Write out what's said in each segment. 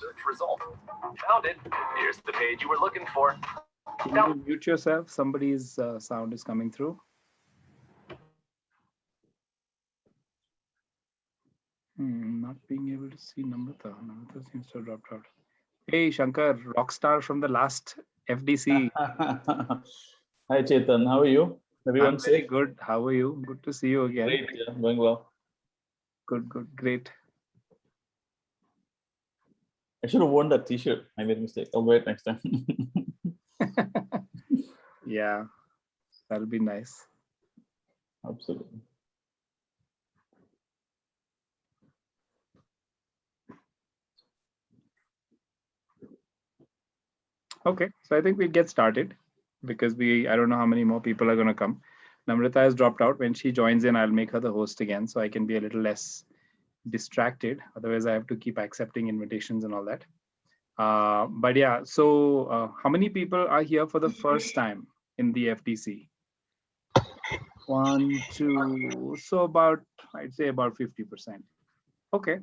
search result. Found it. Here's the page you were looking for. Can you mute yourself? Somebody's sound is coming through. Not being able to see Namrata. Namrata seems to have dropped out. Hey, Shankar, rockstar from the last FDC. Hi, Chetan. How are you? Everyone I'm very good. How are you? Good to see you again. Great. Yeah, going well. Good, great. I should have worn that T-shirt. I made a mistake. I'll wear it next time. Yeah, that'll be nice. Absolutely. Okay, so I think we get started because I don't know how many more people are going to come. Namrata has dropped out. When she joins in, I'll make her the host again so I can be a little less distracted. Otherwise, I have to keep accepting invitations and all that. But yeah, so how many people are here for the first time in the FTC? 1, 2, so I'd say about 50%. Okay,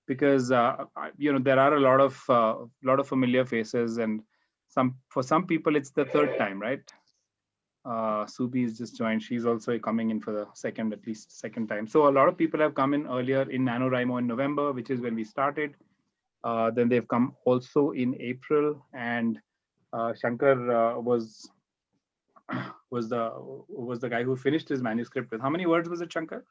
because there are a lot of familiar faces, and for some people it's the third time, right? Subi is just joined. She's also coming in for the second time. So a lot of people have come in earlier in NaNoWriMo in November, which is when we started. Then they've come also in April, and Shankar was the guy who finished his manuscript with. How many words was it, Shankar?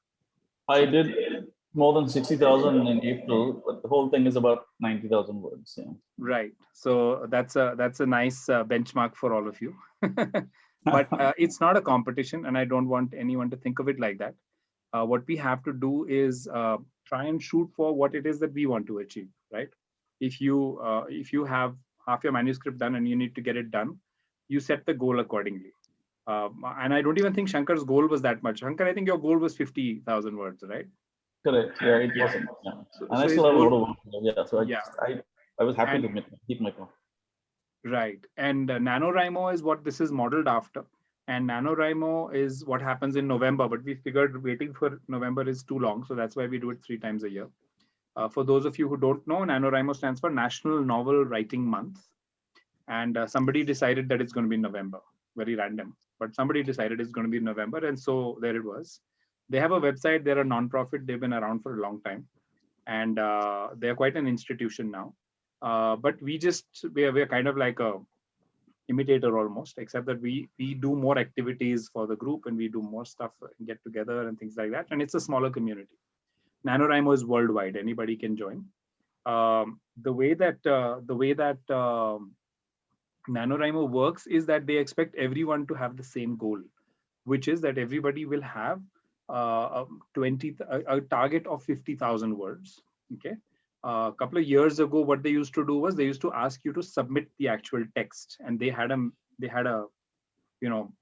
I did more than 60,000 in April, but the whole thing is about 90,000 words. Yeah. Right. So that's a nice benchmark for all of you. But it's not a competition, and I don't want anyone to think of it like that. What we have to do is try and shoot for what it is that we want to achieve, right? If you have half your manuscript done and you need to get it done, you set the goal accordingly. And I don't even think Shankar's goal was that much. Shankar, I think your goal was 50,000 words, right? Correct. Yeah, it wasn't. Yeah. So, and I still have a lot of work. Yeah. So I was happy to keep my goal. Right. And NaNoWriMo is what this is modeled after. And NaNoWriMo is what happens in November, but we figured waiting for November is too long. So that's why we do it 3 times a year. For those of you who don't know, NaNoWriMo stands for National Novel Writing Month. And somebody decided that it's going to be November, very random. But somebody decided it's going to be November. And so there it was. They have a website. They're a nonprofit. They've been around for a long time. And they're quite an institution now. But we're kind of like a imitator almost, except that we do more activities for the group and we do more stuff, get together and things like that. And it's a smaller community. NaNoWriMo is worldwide. Anybody can join. The way that NaNoWriMo works is that they expect everyone to have the same goal, which is that everybody will have a target of 50,000 words. Okay. A couple of years ago, what they used to do was they used to ask you to submit the actual text, and they had a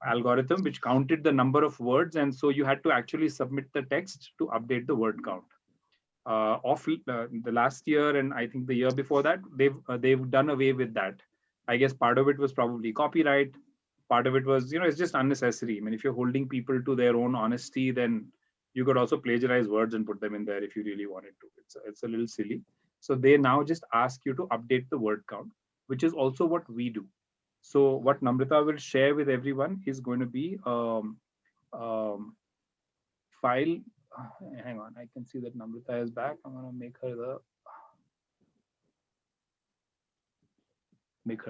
algorithm which counted the number of words, and so you had to actually submit the text to update the word count. The last year, and I think the year before that, they've done away with that. I guess part of it was probably copyright. Part of it was, it's just unnecessary. I mean, if you're holding people to their own honesty, then you could also plagiarize words and put them in there if you really wanted to. It's a little silly. So they now just ask you to update the word count, which is also what we do. So what Namrata will share with everyone is going to be file. Hang on, I can see that Namrata is back. I'm going to make her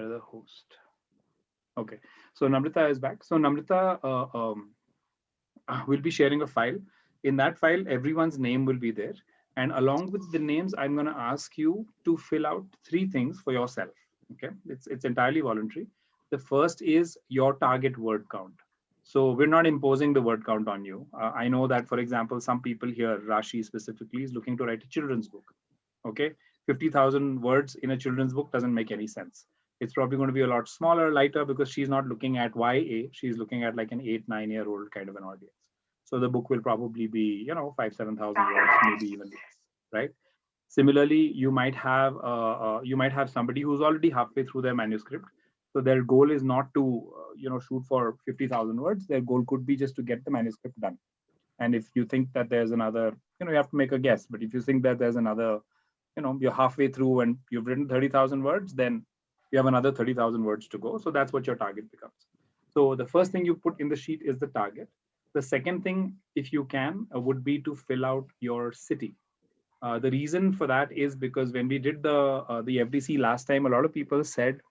the host. Okay, so Namrata is back. So Namrata will be sharing a file. In that file, everyone's name will be there. And along with the names, I'm going to ask you to fill out 3 things for yourself. Okay, it's entirely voluntary. The first is your target word count. So we're not imposing the word count on you. I know that, for example, some people here, Rashi specifically, is looking to write a children's book. Okay, 50,000 words in a children's book doesn't make any sense. It's probably going to be a lot smaller, lighter, because she's not looking at YA. She's looking at like an 8-9-year-old kind of an audience. So the book will probably be, 5,000-7,000 words, maybe even less, right? Similarly, you might have somebody who's already halfway through their manuscript. So their goal is not to, shoot for 50,000 words. Their goal could be just to get the manuscript done. And if you think that there's another, you have to make a guess. But if you think that there's another you're halfway through and you've written 30,000 words, then you have another 30,000 words to go. So that's what your target becomes. So the first thing you put in the sheet is the target. The second thing, if you can, would be to fill out your city. The reason for that is because when we did the FDC last time, a lot of people said,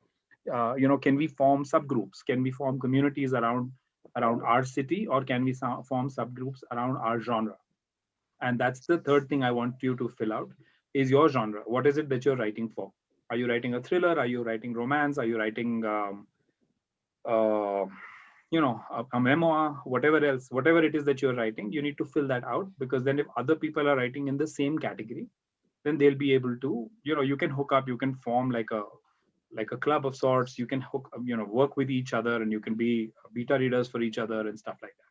can we form subgroups? Can we form communities around our city, or can we form subgroups around our genre? And that's the third thing I want you to fill out is your genre. What is it that you're writing for? Are you writing a thriller? Are you writing romance? Are you writing a memoir, whatever else, whatever it is that you're writing, you need to fill that out, because then if other people are writing in the same category, then they'll be able to, you can hook up, you can form like a club of sorts, you can work with each other, and you can be beta readers for each other and stuff like that.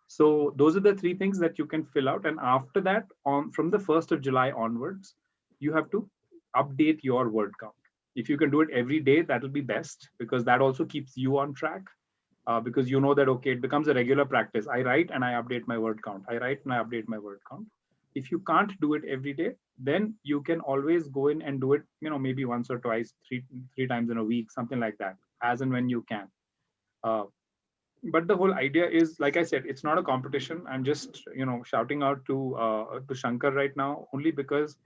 So those are the three things that you can fill out. And after that, from the 1st of July onwards, you have to update your word count. If you can do it every day, that'll be best, because that also keeps you on track. Because you know that, okay, it becomes a regular practice. I write and I update my word count. I write and I update my word count. If you can't do it every day, then you can always go in and do it, maybe once or twice, three times in a week, something like that, as and when you can. But the whole idea is, like I said, it's not a competition. I'm just, shouting out to Shankar right now, only because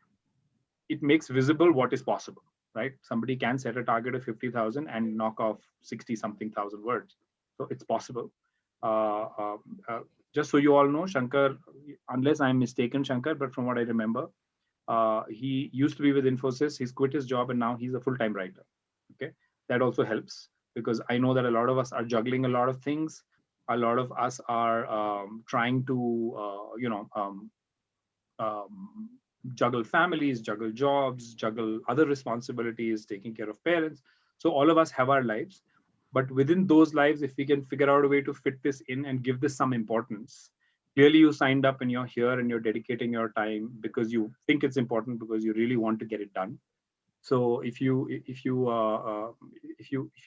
it makes visible what is possible, right? Somebody can set a target of 50,000 and knock off 60 something thousand words. So it's possible. Just so you all know, Shankar, unless I'm mistaken, Shankar, but from what I remember, he used to be with Infosys. He's quit his job and now he's a full-time writer. Okay, that also helps, because I know that a lot of us are juggling a lot of things. A lot of us are trying to, juggle families, juggle jobs, juggle other responsibilities, taking care of parents. So all of us have our lives. But within those lives, if we can figure out a way to fit this in and give this some importance, clearly you signed up and you're here and you're dedicating your time because you think it's important, because you really want to get it done. So if you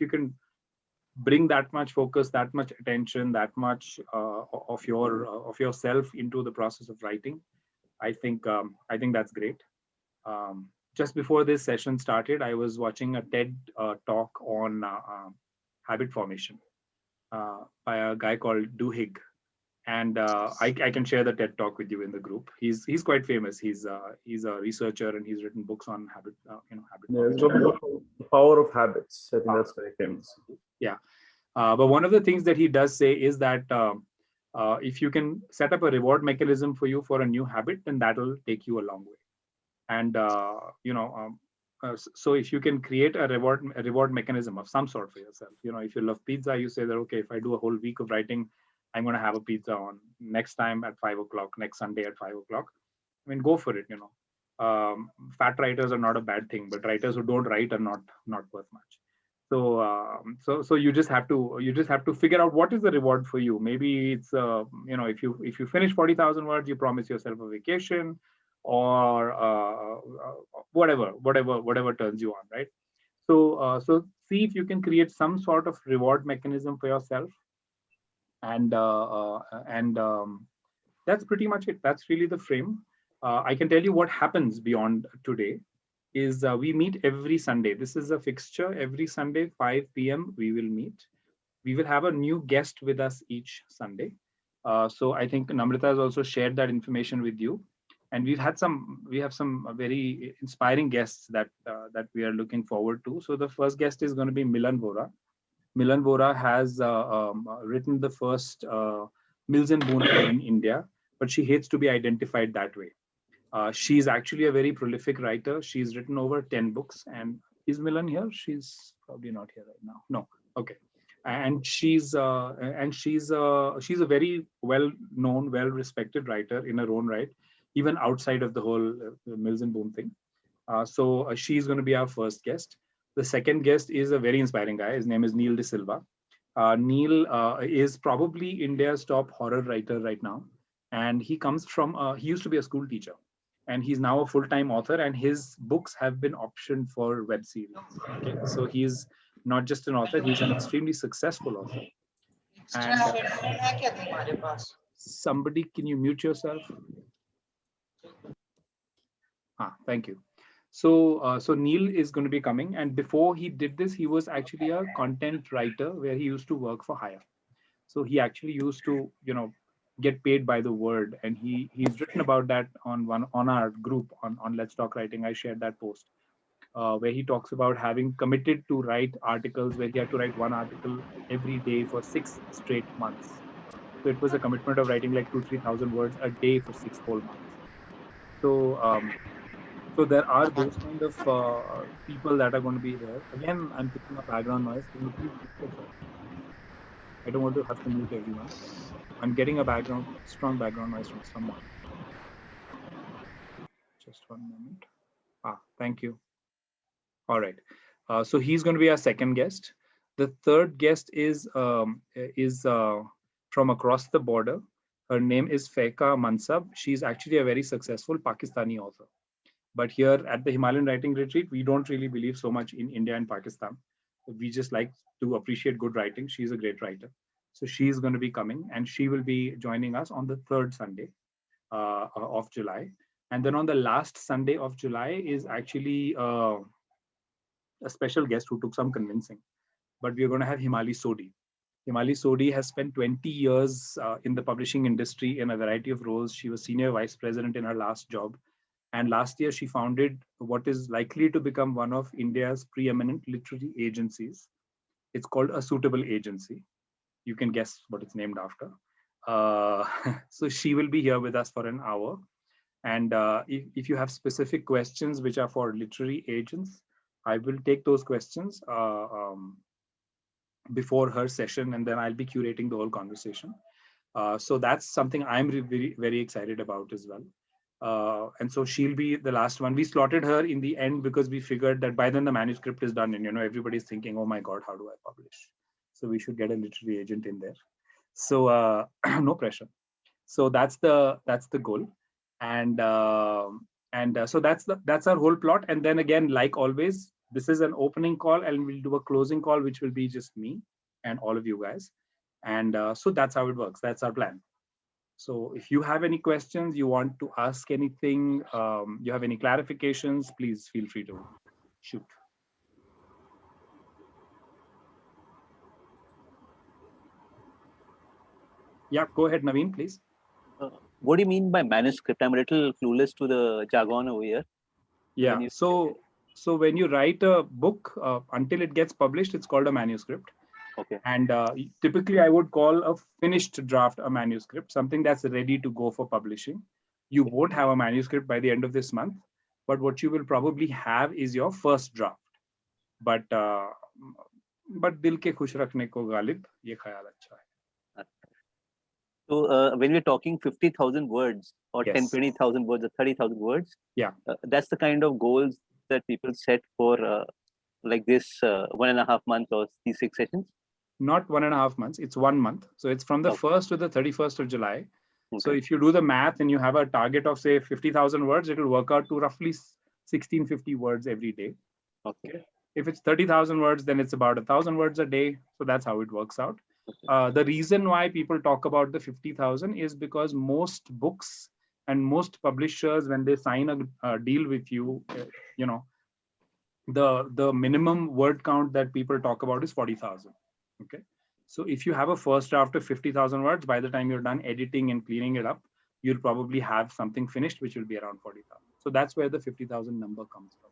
can bring that much focus, that much attention, that much of yourself into the process of writing, I think that's great. Just before this session started, I was watching a TED talk on habit formation by a guy called Duhigg, and I can share the TED talk with you in the group. He's quite famous. He's a researcher and he's written books on habit. Yeah, it's got the power of habits. I think that's very famous. Yeah, but one of the things that he does say is that if you can set up a reward mechanism for you for a new habit, then that'll take you a long way. And so if you can create a reward mechanism of some sort for yourself, if you love pizza, you say that, okay, if I do a whole week of writing, I'm going to have a pizza on next time at 5 o'clock, next Sunday at 5 o'clock. I mean, go for it. Fat writers are not a bad thing, but writers who don't write are not worth much. So you just have to figure out what is the reward for you. Maybe it's if you finish 40,000 words, you promise yourself a vacation, or whatever turns you on, right? So see if you can create some sort of reward mechanism for yourself, and that's pretty much it. That's really the frame. I can tell you what happens beyond today is we meet every Sunday. This is a fixture. Every Sunday, 5 p.m. we will meet. We will have a new guest with us each Sunday. So I think Namrata has also shared that information with you. And we have some very inspiring guests that we are looking forward to. So the first guest is going to be Milan Vora. Milan Vora has written the first Mills and Boon in India, but she hates to be identified that way. She's actually a very prolific writer. She's written over 10 books. And is Milan here? She's probably not here right now. No. Okay. And she's a very well-known, well-respected writer in her own right, even outside of the whole Mills and Boon thing. So she's going to be our first guest. The second guest is a very inspiring guy. His name is Neil De Silva. Neil is probably India's top horror writer right now. And he comes from, he used to be a school teacher. And he's now a full-time author, and his books have been optioned for web series. Okay, so he's not just an author; he's an extremely successful author. And somebody, can you mute yourself? Thank you. So Neil is going to be coming, and before he did this, he was actually a content writer where he used to work for hire. So he actually used to, get paid by the word, and he's written about that on our group on Let's Talk Writing. I shared that post where he talks about having committed to write articles, where he had to write one article every day for 6 straight months. So it was a commitment of writing like 2,000-3,000 words a day for 6 whole months. So there are those kind of people that are going to be there. Again, I'm picking up background noise. Can you please mute yourself? I don't want to have to mute everyone. I'm getting a strong background noise from someone. Just one moment. Thank you. All right. So he's going to be our second guest. The third guest is from across the border. Her name is Faika Mansab. She's actually a very successful Pakistani author. But here at the Himalayan Writing Retreat, we don't really believe so much in India and Pakistan. We just like to appreciate good writing. She's a great writer. So she's going to be coming, and she will be joining us on the third Sunday of July. And then on the last Sunday of July is actually a special guest who took some convincing. But we're going to have Himali Sodhi. Himali Sodhi has spent 20 years in the publishing industry in a variety of roles. She was senior vice president in her last job. And last year, she founded what is likely to become one of India's preeminent literary agencies. It's called A Suitable Agency. You can guess what it's named after. So she will be here with us for an hour. And if you have specific questions which are for literary agents, I will take those questions before her session, and then I'll be curating the whole conversation. So that's something I'm very, very excited about as well. And so she'll be the last one. We slotted her in the end because we figured that by then the manuscript is done, and everybody's thinking, oh my God, how do I publish? So we should get a literary agent in there. So no pressure. So that's the goal. And so that's our whole plot. And then again, like always, this is an opening call, and we'll do a closing call, which will be just me and all of you guys. And so that's how it works. That's our plan. So if you have any questions, you want to ask anything, you have any clarifications, please feel free to shoot. Yeah, go ahead, Naveen, please. What do you mean by manuscript? I'm a little clueless to the jargon over here. Yeah, so when you write a book, until it gets published, it's called a manuscript. Okay. And typically, I would call a finished draft a manuscript, something that's ready to go for publishing. You won't have a manuscript by the end of this month, but what you will probably have is your first draft. But dil ke khush rakhne ko ghalib, ye khayal acha hai. So when we're talking 50,000 words or Yes. 10, 20,000 words or 30,000 words, yeah, that's the kind of goals that people set for like this 1.5 months or these 6 sessions? Not 1.5 months, it's 1 month. So it's from the 1st to the 31st of July. Okay. So if you do the math and you have a target of say 50,000 words, it will work out to roughly 1,650 words every day. Okay. If it's 30,000 words, then it's about 1,000 words a day. So that's how it works out. Okay. The reason why people talk about the 50,000 is because most books and most publishers, when they sign a deal with you, the minimum word count that people talk about is 40,000. Okay. So if you have a first draft of 50,000 words, by the time you're done editing and cleaning it up, you'll probably have something finished, which will be around 40,000. So that's where the 50,000 number comes from.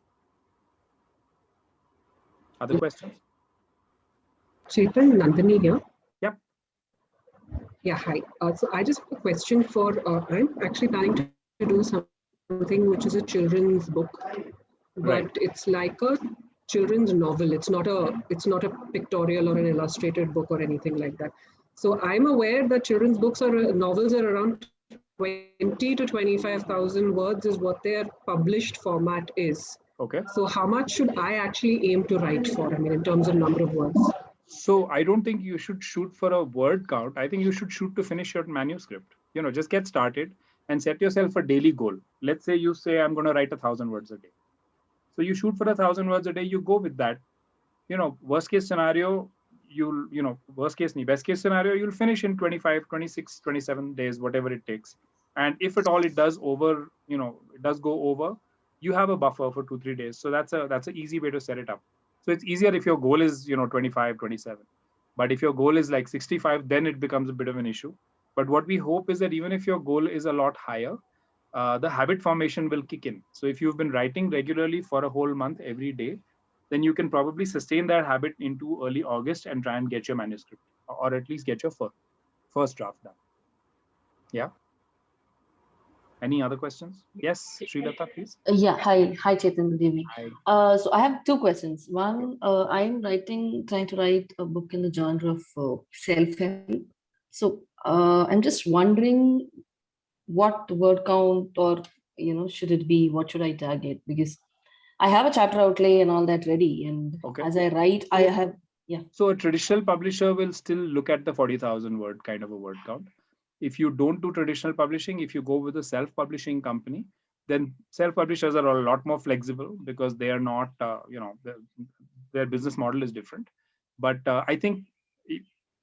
Other questions? Chetan, Nandini here. Yep. Yeah, hi. So I just have a question for, I'm actually planning to do something which is a children's book, but right. It's like a children's novel. It's not a pictorial or an illustrated book or anything like that. So I'm aware that children's books novels are around 20 to 25,000 words is what their published format is. Okay. So how much should I actually aim to write for? I mean, in terms of number of words. So I don't think you should shoot for a word count. I think you should shoot to finish your manuscript. Just get started and set yourself a daily goal. Let's say you say, I'm going to write 1,000 words a day. So you shoot for 1,000 words a day, you go with that. Worst case scenario, best case scenario, you'll finish in 25, 26, 27 days, whatever it takes. And if at all it does go over, you have a buffer for 2-3 days. So that's an easy way to set it up. So it's easier if your goal is 25, 27. But if your goal is like 65, then it becomes a bit of an issue. But what we hope is that even if your goal is a lot higher, the habit formation will kick in. So if you've been writing regularly for a whole month every day, then you can probably sustain that habit into early August and try and get your manuscript, or at least get your first draft done. Yeah. Any other questions? Yes, Srilata, please. Yeah, hi Chetan, Devi. Hi. So I have two questions. One, I'm trying to write a book in the genre of self-help. So I'm just wondering what word count, or should it be, what should I target? Because I have a chapter outlay and all that ready, and as I write, I have So a traditional publisher will still look at the 40,000 word kind of a word count. If you don't do traditional publishing, if you go with a self-publishing company, then self-publishers are a lot more flexible because they are not, their business model is different. But I think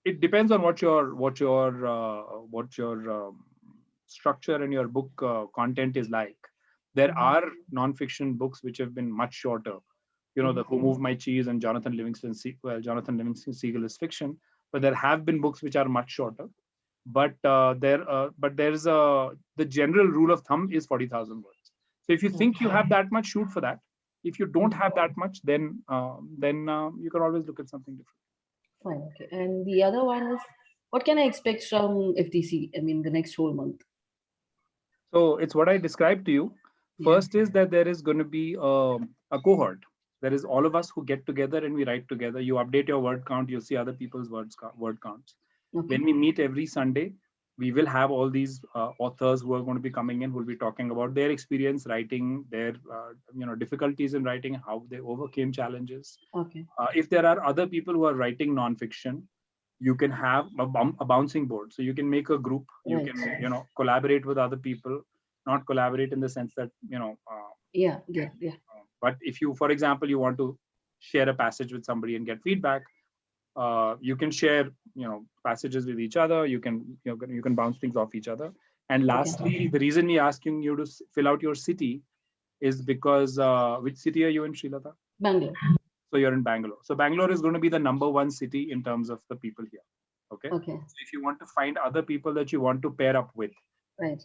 it depends on what your structure and your book content is like. There are non-fiction books which have been much shorter. The Who Moved My Cheese and Jonathan Livingston Seagull is fiction, but there have been books which are much shorter. But there's the general rule of thumb is 40,000 words. So if you think you have that much, shoot for that. If you don't have that much, then you can always look at something different. Fine. Okay. And the other one is, what can I expect from FTC? I mean, the next whole month. So it's what I described to you. First is that there is going to be a cohort. There is all of us who get together and we write together. You update your word count. You see other people's word counts. Okay. When we meet every Sunday, we will have all these authors who are going to be coming in, who will be talking about their experience writing, their difficulties in writing, how they overcame challenges. Okay. If there are other people who are writing nonfiction, you can have a bouncing board. So you can make a group. You can collaborate with other people. Not collaborate in the sense that yeah. But if you, for example, you want to share a passage with somebody and get feedback, you can share passages with each other. You can bounce things off each other. And lastly, the reason we're asking you to fill out your city is because which city are you in, Srilata? Bangalore. So you're in Bangalore. So Bangalore is going to be the #1 city in terms of the people here. Okay. Okay. So if you want to find other people that you want to pair up with, right.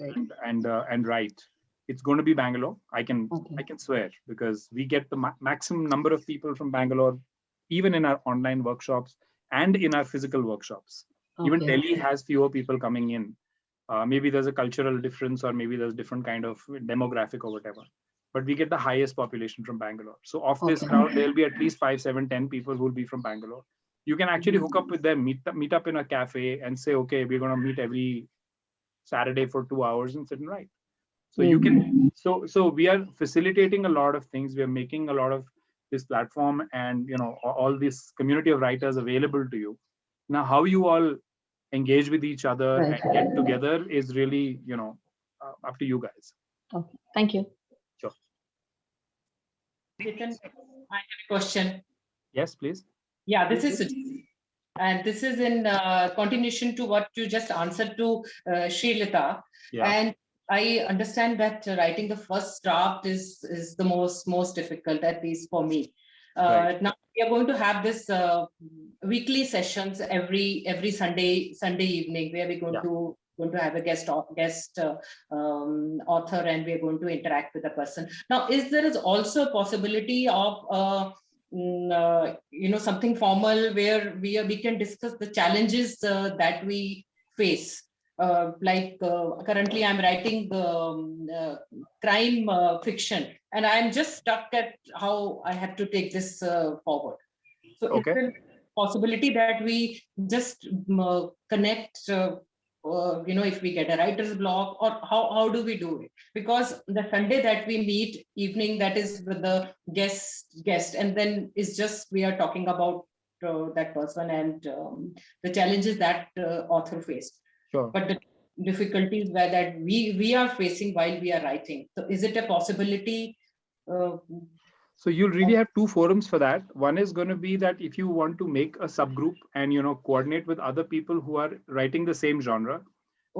And write, it's going to be Bangalore. I can swear, because we get the maximum number of people from Bangalore, even in our online workshops and in our physical workshops. Even Delhi has fewer people coming in. Maybe there's a cultural difference, or maybe there's different kind of demographic or whatever. But we get the highest population from Bangalore. So of this crowd, there'll be at least 5, 7, 10 people who will be from Bangalore. You can actually hook up with them, meet up in a cafe and say, okay, we're going to meet every Saturday for 2 hours and sit and write. So you can, so we are facilitating a lot of things. We are making a lot of this platform and all this community of writers available to you. Now, how you all engage with each other and get together is really up to you guys. Okay, thank you. Sure. Chetan, I have a question. Yes, please. Yeah, this is and this is in continuation to what you just answered to Srilata. Yeah. And I understand that writing the first draft is the most difficult, at least for me. Now we are going to have this weekly sessions every Sunday evening, where we're going to have a guest author, and we're going to interact with the person. Now, there is also a possibility of something formal where we can discuss the challenges that we face. Currently I'm writing crime fiction, and I'm just stuck at how I have to take this forward. So is there a possibility that we just connect, if we get a writer's block, or how do we do it? Because the Sunday that we meet evening, that is with the guest, and then it's just we are talking about that person and the challenges that author faced. Sure. But the difficulties that we are facing while we are writing. So is it a possibility? So you'll really have 2 forums for that. One is going to be that if you want to make a subgroup and coordinate with other people who are writing the same genre,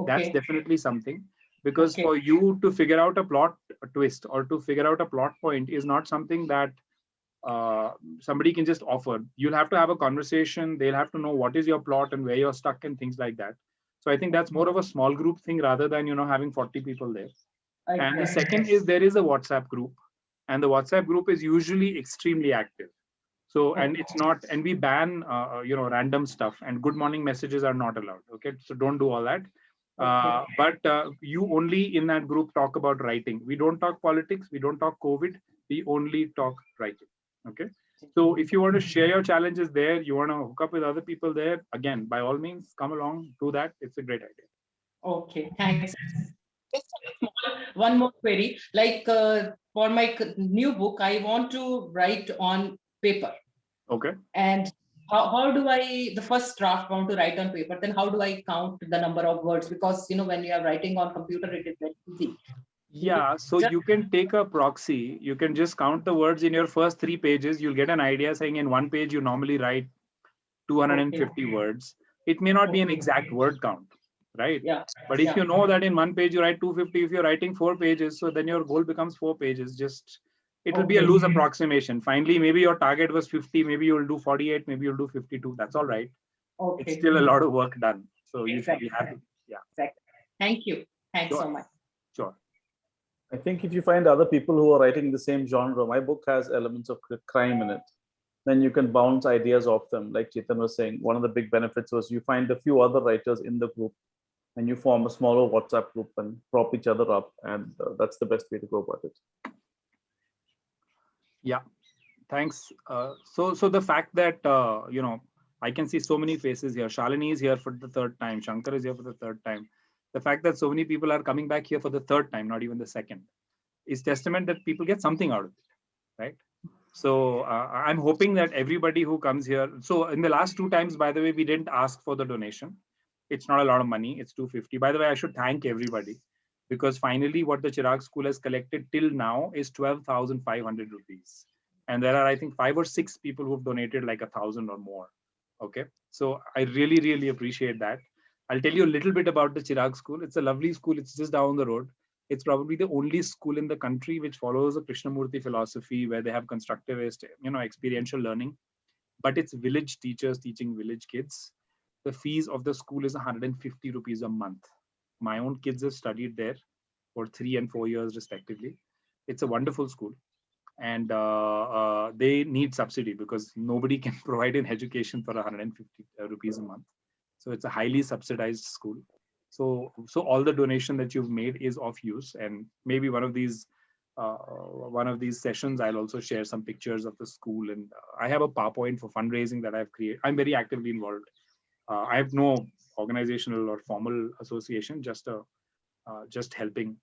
that's definitely something. Because for you to figure out a plot a twist or to figure out a plot point is not something that somebody can just offer. You'll have to have a conversation. They'll have to know what is your plot and where you're stuck and things like that. So I think that's more of a small group thing rather than, having 40 people there. And the second is there is a WhatsApp group, and the WhatsApp group is usually extremely active. So, and it's not, and we ban, random stuff, and good morning messages are not allowed. Okay. So don't do all that. But you only in that group talk about writing. We don't talk politics. We don't talk COVID. We only talk writing. Okay. So if you want to share your challenges there, you want to hook up with other people there, again, by all means, come along, do that. It's a great idea. Okay, thanks. Just a small, one more query. Like for my new book, I want to write on paper. Okay. And how do I, the first draft want to write on paper, then how do I count the number of words? Because, when you are writing on computer, it is very easy. Yeah, so you can take a proxy. You can just count the words in your first 3 pages. You'll get an idea saying in one page, you normally write 250 words. It may not be an exact word count, right? Yeah. But if you know that in one page you write 250, if you're writing 4 pages, so then your goal becomes 4 pages. Just, it will be a loose approximation. Finally, maybe your target was 50, maybe you'll do 48, maybe you'll do 52. That's all right. Okay. It's still a lot of work done. So you should be happy. Yeah. Exactly. Thank you. Thanks so much. Sure. I think if you find other people who are writing the same genre, my book has elements of crime in it, then you can bounce ideas off them. Like Chetan was saying, one of the big benefits was you find a few other writers in the group and you form a smaller WhatsApp group and prop each other up. And that's the best way to go about it. Yeah, thanks. So the fact that, I can see so many faces here. Shalini is here for the 3rd time. Shankar is here for the 3rd time. The fact that so many people are coming back here for the 3rd time, not even the 2nd, is testament that people get something out of it, right? So I'm hoping that everybody who comes here, so in the last 2 times, by the way, we didn't ask for the donation. It's not a lot of money. It's 250. By the way, I should thank everybody, because finally what the Chirag School has collected till now is 12,500 rupees. And there are, I think, 5 or 6 people who've donated like 1,000 or more. Okay. So I really, really appreciate that. I'll tell you a little bit about the Chirag School. It's a lovely school. It's just down the road. It's probably the only school in the country which follows a Krishnamurti philosophy, where they have constructivist, experiential learning, but it's village teachers teaching village kids. The fees of the school is 150 rupees a month. My own kids have studied there for 3 and 4 years respectively. It's a wonderful school, and they need subsidy because nobody can provide an education for 150 rupees a month. So it's a highly subsidized school. So all the donation that you've made is of use, and maybe one of these sessions, I'll also share some pictures of the school. And I have a PowerPoint for fundraising that I've created. I'm very actively involved. I have no organizational or formal association, just helping.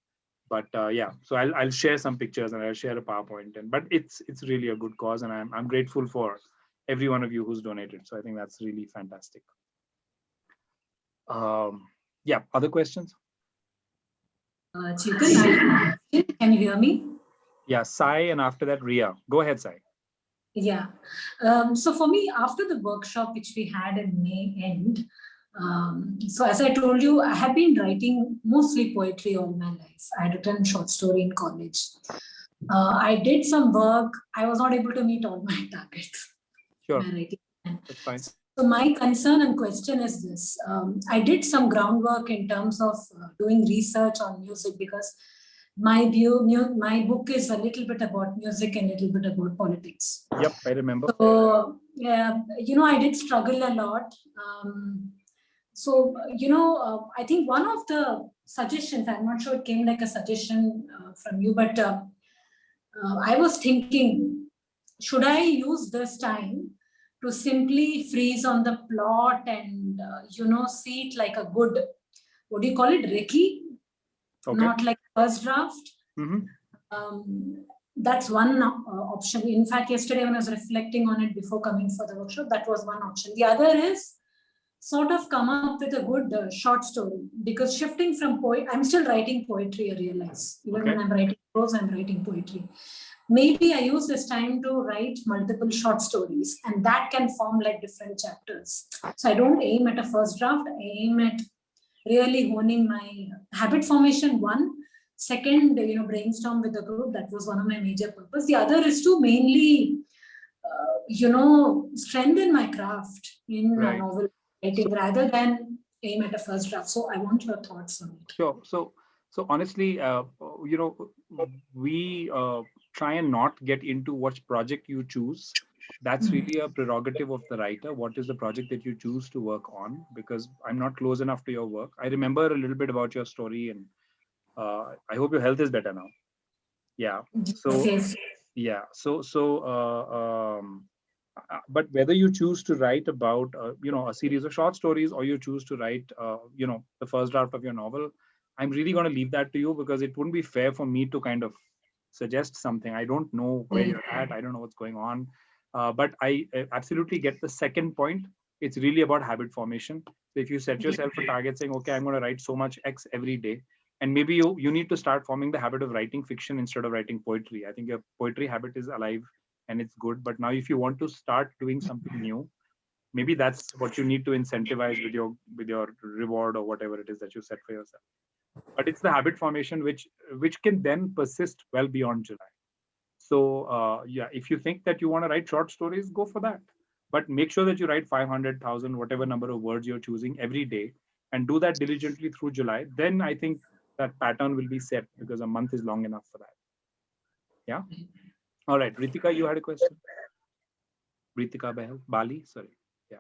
But yeah, so I'll share some pictures and I'll share a PowerPoint. But it's really a good cause, and I'm grateful for every one of you who's donated. So I think that's really fantastic. Yeah, other questions? Chetan, can you hear me? Yeah, Sai, and after that, Ria. Go ahead, Sai. Yeah. So for me, after the workshop, which we had in May end, so as I told you, I have been writing mostly poetry all my life. I had written short story in college. I did some work. I was not able to meet all my targets. Sure. My writing. That's fine. So my concern and question is this. I did some groundwork in terms of doing research on music, because my book is a little bit about music and a little bit about politics. Yep, I remember. So, yeah, I did struggle a lot. I think one of the suggestions, I'm not sure it came like a suggestion from you, but I was thinking, should I use this time to simply freeze on the plot and, see it like a good, what do you call it, recce? Okay. Not like first draft. Mm-hmm. That's one option. In fact, yesterday when I was reflecting on it before coming for the workshop, that was one option. The other is sort of come up with a good short story, because shifting from I'm still writing poetry, I realize. Even when I'm writing prose, I'm writing poetry. Maybe I use this time to write multiple short stories, and that can form like different chapters. So I don't aim at a first draft, I aim at really honing my habit formation, one. second, brainstorm with the group. That was one of my major purpose. The other is to mainly, strengthen my craft in novel writing rather than aim at a first draft. So I want your thoughts on it. Sure. So honestly, we try and not get into what project you choose. That's really a prerogative of the writer. What is the project that you choose to work on? Because I'm not close enough to your work. I remember a little bit about your story, and I hope your health is better now. Yeah. So Yes. yeah. But whether you choose to write about a series of short stories, or you choose to write the first draft of your novel, I'm really going to leave that to you, because it wouldn't be fair for me to kind of suggest something. I don't know where you're at. I don't know what's going on. But I absolutely get the second point. It's really about habit formation. So if you set yourself a target saying, okay, I'm going to write so much X every day, and maybe you need to start forming the habit of writing fiction instead of writing poetry. I think your poetry habit is alive and it's good. But now if you want to start doing something new, maybe that's what you need to incentivize with your reward or whatever it is that you set for yourself. But it's the habit formation which can then persist well beyond July. So if you think that you want to write short stories, go for that. But make sure that you write 500,000, whatever number of words you're choosing every day, and do that diligently through July. Then I think that pattern will be set, because a month is long enough for that. Yeah. All right, Ritika, you had a question. Ritika Bali, sorry. Yeah.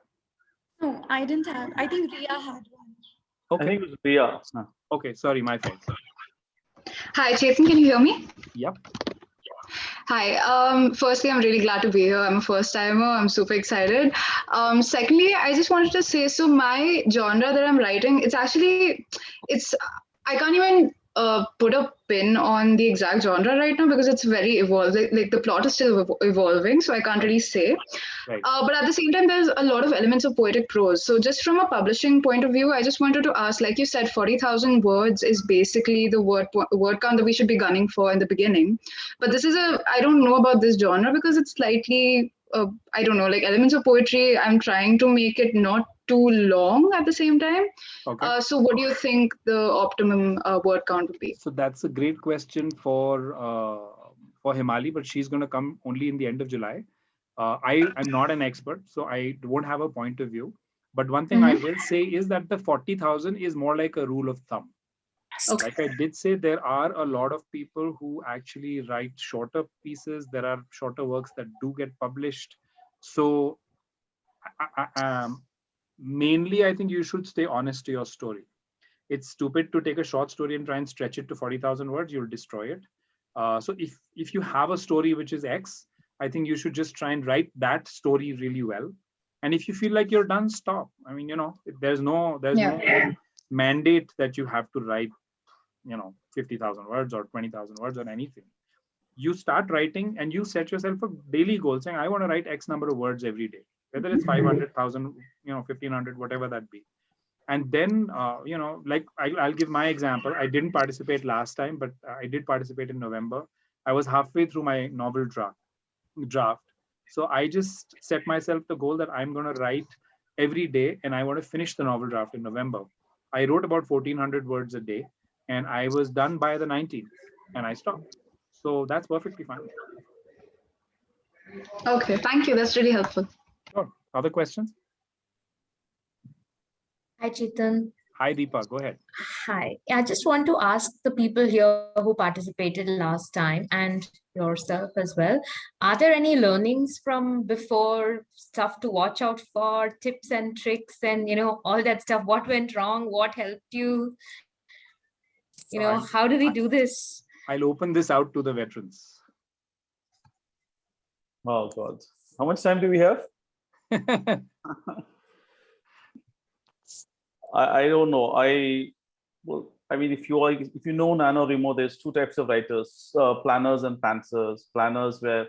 No, I didn't have. I think Ria had one. Okay. I think it was Ria. Okay, sorry, my fault. Hi, Chetan, can you hear me? Yep. Hi. Firstly, I'm really glad to be here. I'm a first timer. I'm super excited. Secondly, I just wanted to say, so my genre that I'm writing, I can't even put a pin on the exact genre right now, because it's very evolving. Like the plot is still evolving, so I can't really say. Right. But at the same time, there's a lot of elements of poetic prose. So just from a publishing point of view, I just wanted to ask, like you said, 40,000 words is basically the word count that we should be gunning for in the beginning. But I don't know about this genre, because it's slightly, I don't know, like elements of poetry, I'm trying to make it not too long at the same time. Okay. So what do you think the optimum word count would be? So that's a great question for Himali, but she's going to come only in the end of July. I am not an expert, so I won't have a point of view. But one thing I will say is that the 40,000 is more like a rule of thumb. Okay. Like I did say, there are a lot of people who actually write shorter pieces. There are shorter works that do get published. So mainly, I think you should stay honest to your story. It's stupid to take a short story and try and stretch it to 40,000 words. You'll destroy it. So if you have a story which is X, I think you should just try and write that story really well. And if you feel like you're done, stop. I mean, there's no mandate that you have to write, 50,000 words or 20,000 words or anything. You start writing and you set yourself a daily goal saying, I want to write X number of words every day, whether it's 500,000, 1,500, whatever that be. And then, like I'll give my example. I didn't participate last time, but I did participate in November. I was halfway through my novel draft. So I just set myself the goal that I'm going to write every day, and I want to finish the novel draft in November. I wrote about 1,400 words a day, and I was done by the 19th, and I stopped. So that's perfectly fine. Okay, thank you. That's really helpful. Sure. Other questions? Hi, Chetan. Hi, Deepa. Go ahead. Hi. I just want to ask the people here who participated last time, and yourself as well. Are there any learnings from before, stuff to watch out for, tips and tricks, and all that stuff? What went wrong? What helped you? How do we do this? I'll open this out to the veterans. Oh God. How much time do we have? I don't know. I mean, if you know NaNoWriMo, there's two types of writers: planners and pantsers. Planners where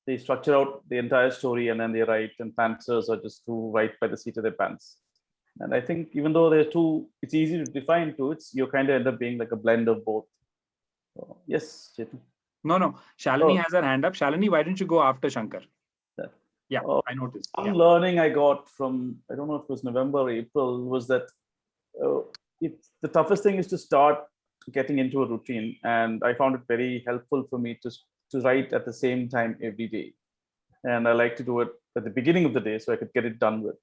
they structure out the entire story and then they write, and pantsers are just to write by the seat of their pants. And I think even though they're two, it's easy to define two. You kind of end up being like a blend of both. So, yes, Chetan. No. Shalini has her hand up. Shalini, why don't you go after Shankar? Yeah, I noticed. One learning I got from, I don't know if it was November or April, was that the toughest thing is to start getting into a routine, and I found it very helpful for me to write at the same time every day. And I like to do it at the beginning of the day so I could get it done with.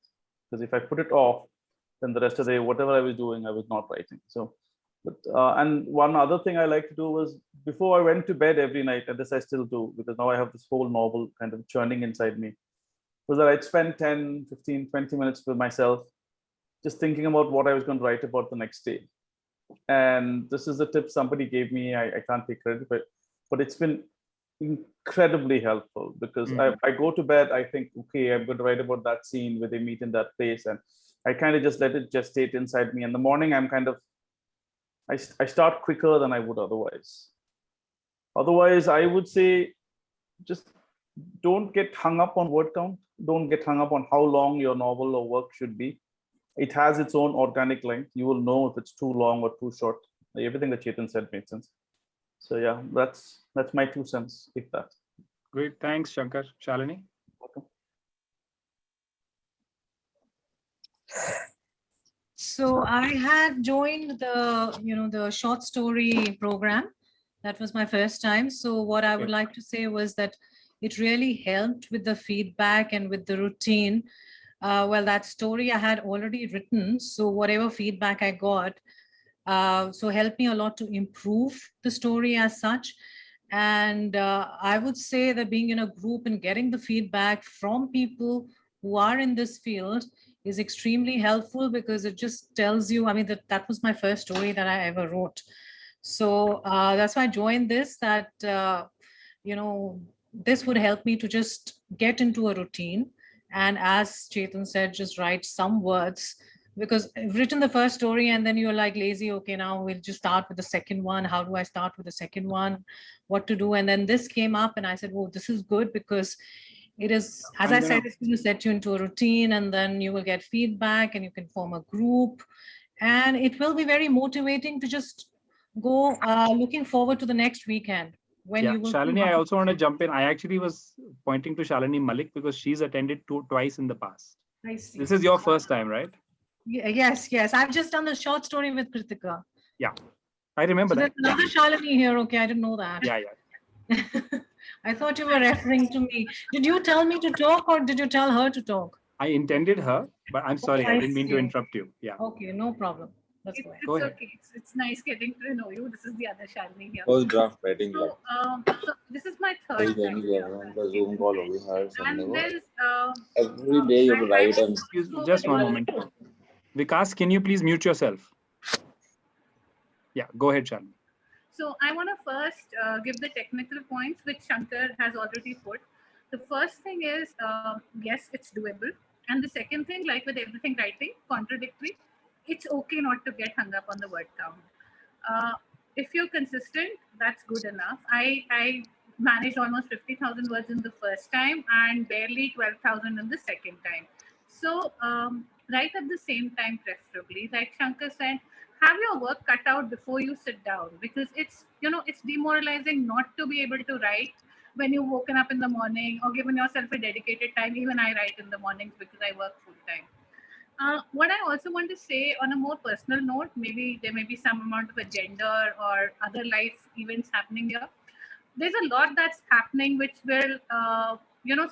Because if I put it off, then the rest of the day, whatever I was doing, I was not writing. So, but and one other thing I like to do was before I went to bed every night, and this I still do because now I have this whole novel kind of churning inside me, was that I'd spend 10, 15, 20 minutes with myself, just thinking about what I was going to write about the next day. And this is a tip somebody gave me. I can't take credit, but it's been incredibly helpful because I go to bed, I think, okay, I'm going to write about that scene where they meet in that place. And I kind of just let it gestate inside me. In the morning, I'm kind of, I start quicker than I would otherwise. Otherwise, I would say just don't get hung up on word count. Don't get hung up on how long your novel or work should be. It has its own organic length. You will know if it's too long or too short. Everything that Chetan said made sense. So yeah, that's my 2 cents, if that. Great, thanks, Shankar. Shalini? Welcome. So I had joined the short story program. That was my first time. So what I would like to say was that it really helped with the feedback and with the routine. Well, that story I had already written. So whatever feedback I got, so helped me a lot to improve the story as such. And I would say that being in a group and getting the feedback from people who are in this field is extremely helpful because it just tells you, I mean, that was my first story that I ever wrote. So that's why I joined this, that, this would help me to just get into a routine. And as Chetan said, just write some words, because I've written the first story and then you're like lazy. Okay, now we'll just start with the second one. How do I start with the second one? What to do? And then this came up and I said, oh, this is good because it is, as I said, it's going to set you into a routine, and then you will get feedback and you can form a group. And it will be very motivating to just go looking forward to the next weekend. When you will Shalini, I also want to jump in. I actually was pointing to Shalini Malik because she's attended twice in the past. I see. This is your first time, right? Yes. I've just done the short story with Kritika. Yeah, I remember that. There's another Shalini here. Okay, I didn't know that. Yeah. I thought you were referring to me. Did you tell me to talk or did you tell her to talk? I intended her, but I'm sorry, Okay, I didn't mean to interrupt you. Yeah. Okay, no problem. Let's go ahead. Go ahead. Okay. It's nice getting to know you. This is the other Shalini here. First draft writing club. So this is my third time here. Zoom call And there's every day you write and just one moment. Vikas, can you please mute yourself? Yeah, go ahead, Shalini. So I want to first give the technical points which Shankar has already put. The first thing is, yes, it's doable. And the second thing, like with everything writing, contradictory, it's okay not to get hung up on the word count. If you're consistent, that's good enough. I managed almost 50,000 words in the first time and barely 12,000 in the second time. So write at the same time, preferably. Like Shankar said, have your work cut out before you sit down, because it's demoralizing not to be able to write when you've woken up in the morning or given yourself a dedicated time. Even I write in the mornings because I work full time. What I also want to say on a more personal note, maybe there may be some amount of agenda or other life events happening here. There's a lot that's happening which will,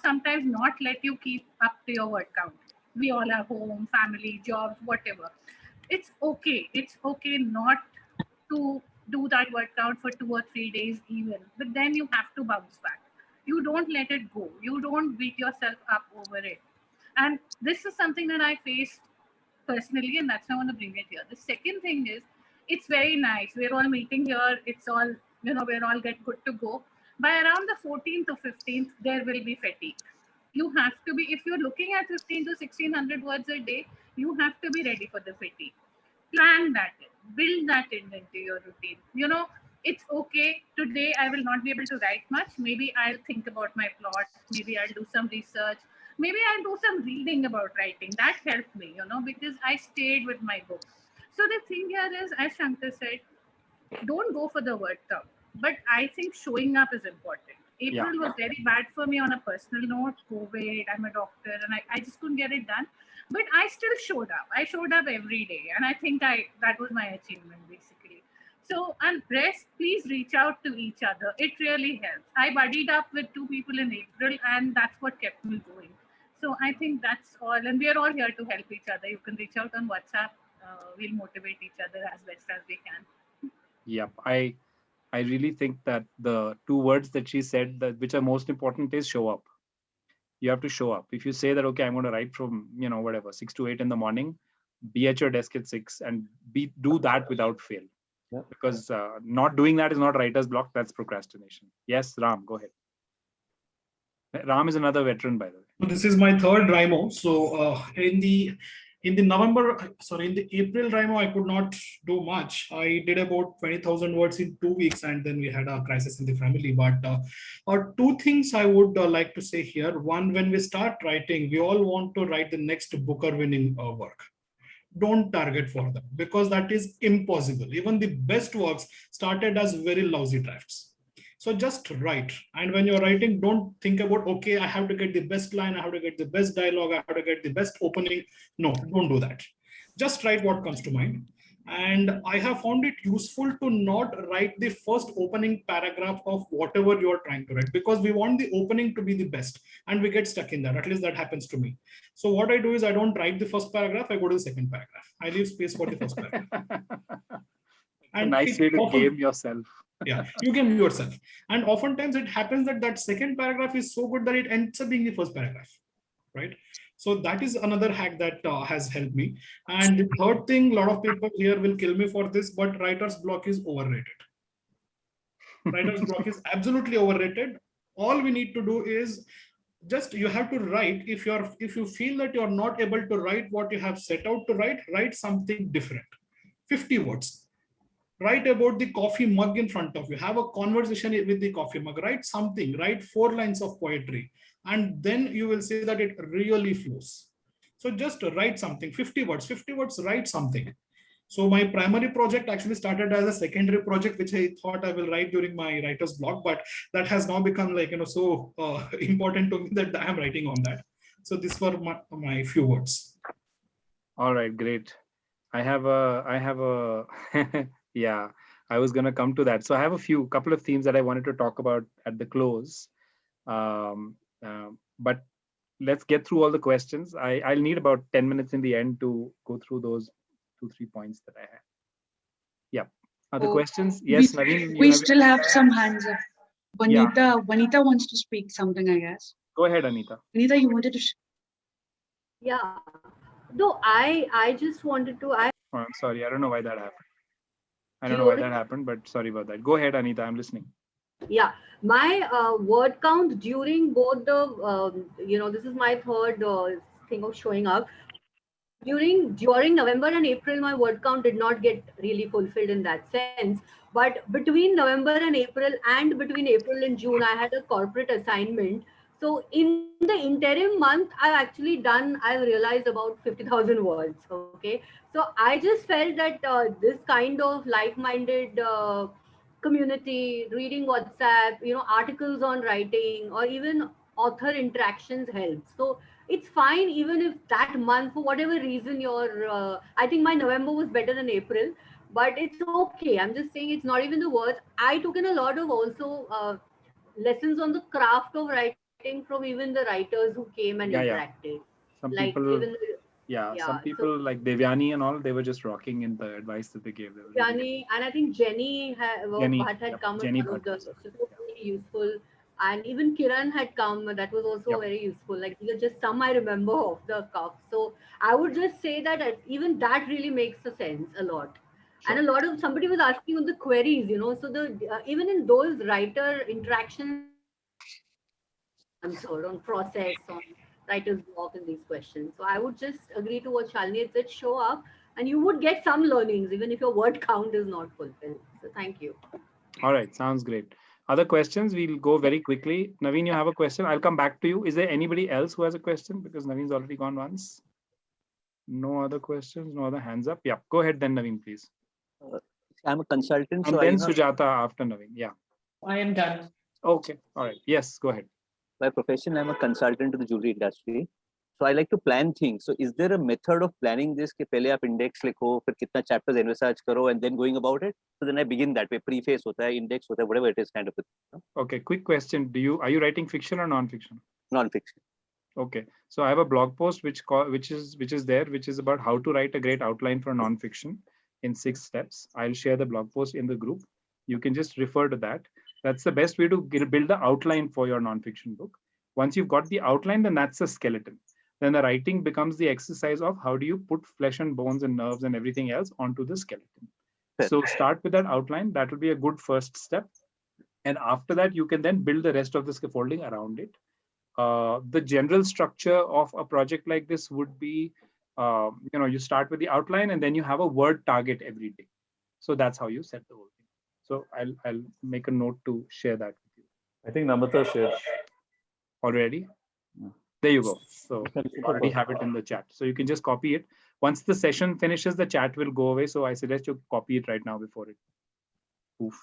sometimes not let you keep up to your word count. We all have home, family, jobs, whatever. It's okay. It's okay not to do that word count for 2 or 3 days even, but then you have to bounce back. You don't let it go. You don't beat yourself up over it. And this is something that I faced personally, and that's why I want to bring it here. The second thing is, it's very nice. We're all meeting here. It's all, we're all get good to go. By around the 14th or 15th, there will be fatigue. You have to be, if you're looking at 15 to 1600 words a day, you have to be ready for the fatigue. Plan that in, build that into your routine. It's okay. Today, I will not be able to write much. Maybe I'll think about my plot. Maybe I'll do some research. Maybe I'll do some reading about writing. That helped me, because I stayed with my book. So the thing here is, as Shankar said, don't go for the word count. But I think showing up is important. April was very bad for me on a personal note. COVID, I'm a doctor, and I just couldn't get it done. But I still showed up. I showed up every day. And I think that was my achievement, basically. So, and rest, please reach out to each other. It really helps. I buddied up with 2 people in April, and that's what kept me going. So I think that's all. And we are all here to help each other. You can reach out on WhatsApp. We'll motivate each other as best as we can. Yep. I really think that the 2 words that she said that which are most important is show up. You have to show up. If you say that, okay, I'm going to write from, whatever, 6 to 8 in the morning, be at your desk at 6 and do that without fail. Yeah. Because not doing that is not writer's block, that's procrastination. Yes, Ram, go ahead. Ram is another veteran, by the way. This is my 3rd Rimo. So in the April Rimo, I could not do much. I did about 20,000 words in 2 weeks, and then we had a crisis in the family. But 2 things I would like to say here. One, when we start writing, we all want to write the next Booker-winning work. Don't target for them, because that is impossible. Even the best works started as very lousy drafts. So just write. And when you're writing, don't think about, okay, I have to get the best line, I have to get the best dialogue, I have to get the best opening. No, don't do that. Just write what comes to mind. And I have found it useful to not write the first opening paragraph of whatever you're trying to write, because we want the opening to be the best and we get stuck in that. At least that happens to me. So what I do is I don't write the first paragraph, I go to the second paragraph. I leave space for the first paragraph. And a nice way to game yourself. Yeah, you game yourself. And oftentimes it happens that that second paragraph is so good that it ends up being the first paragraph, right? So that is another hack that has helped me. And the third thing, a lot of people here will kill me for this, but writer's block is overrated. Writer's block is absolutely overrated. All we need to do is just, you have to write. If you feel that you're not able to write what you have set out to write something different. 50 words. Write about the coffee mug in front of you. Have a conversation with the coffee mug. Write something. Write 4 lines of poetry. And then you will see that it really flows. So just write something. 50 words. 50 words, write something. So my primary project actually started as a secondary project, which I thought I will write during my writer's block. But that has now become like, so important to me that I am writing on that. So these were my few words. All right, great. I have a yeah, I was going to come to that. So I have a couple of themes that I wanted to talk about at the close. But let's get through all the questions. I'll need about 10 minutes in the end to go through those 2-3 points that I have. Yeah. Other questions? Yes, Naveen. We still have some hands up. Vanita wants to speak something, I guess. Go ahead, Anita. Anita, you wanted to... Yeah. No, I just wanted to... Oh, I'm sorry. I don't know why that happened. I don't know why that happened, but sorry about that. Go ahead, Anita. I'm listening. Yeah, my word count during both the, this is my 3rd thing of showing up. During November and April, my word count did not get really fulfilled in that sense. But between November and April, and between April and June, I had a corporate assignment. So in the interim month, I've realized about 50,000 words. Okay. So I just felt that this kind of like-minded community, reading WhatsApp, articles on writing, or even author interactions helps. So it's fine even if that month, for whatever reason, I think my November was better than April, but it's okay. I'm just saying it's not even the worst. I took in a lot of also lessons on the craft of writing from even the writers who came and interacted. Some like people, even some people like Devyani and all, they were just rocking in the advice that they gave. Devyani, and I think Jenny had come with one of the really useful, and even Kiran had come. That was also very useful. Like these are just some I remember off the cuff. So I would just say that even that really makes a sense a lot. Sure. And a lot of somebody was asking on the queries, so the even in those writer interactions, answer on process, on writer's block and these questions. So I would just agree to what Shalini said, show up and you would get some learnings even if your word count is not fulfilled. So thank you. All right, sounds great. Other questions? We'll go very quickly. Naveen, you have a question? I'll come back to you. Is there anybody else who has a question? Because Naveen's already gone once. No other questions, no other hands up. Yeah, go ahead then, Naveen, please. I'm a consultant. And so then Sujata after Naveen. Yeah. I am done. Okay. All right. Yes, go ahead. By profession, I'm a consultant to the jewelry industry. So I like to plan things. So is there a method of planning this? कि पहले आप index लिखो, फिर कितना chapters envisage करो, and then going about it. So then I begin that way. Preface होता है, index होता है, whatever it is, kind of. Okay, quick question: are you writing fiction or non-fiction? Non-fiction. Okay, so I have a blog post which is about how to write a great outline for non-fiction in 6 steps. I'll share the blog post in the group. You can just refer to that. That's the best way to build the outline for your non-fiction book. Once you've got the outline, then that's a skeleton. Then the writing becomes the exercise of how do you put flesh and bones and nerves and everything else onto the skeleton. So start with that outline. That will be a good first step. And after that, you can then build the rest of the scaffolding around it. The general structure of a project like this would be, you start with the outline and then you have a word target every day. So that's how you set the whole thing. So I'll make a note to share that with you. I think Namrata shared. Already? Yeah. There you go. So you already have it in the chat. So you can just copy it. Once the session finishes, the chat will go away. So I suggest you copy it right now before it. Oof.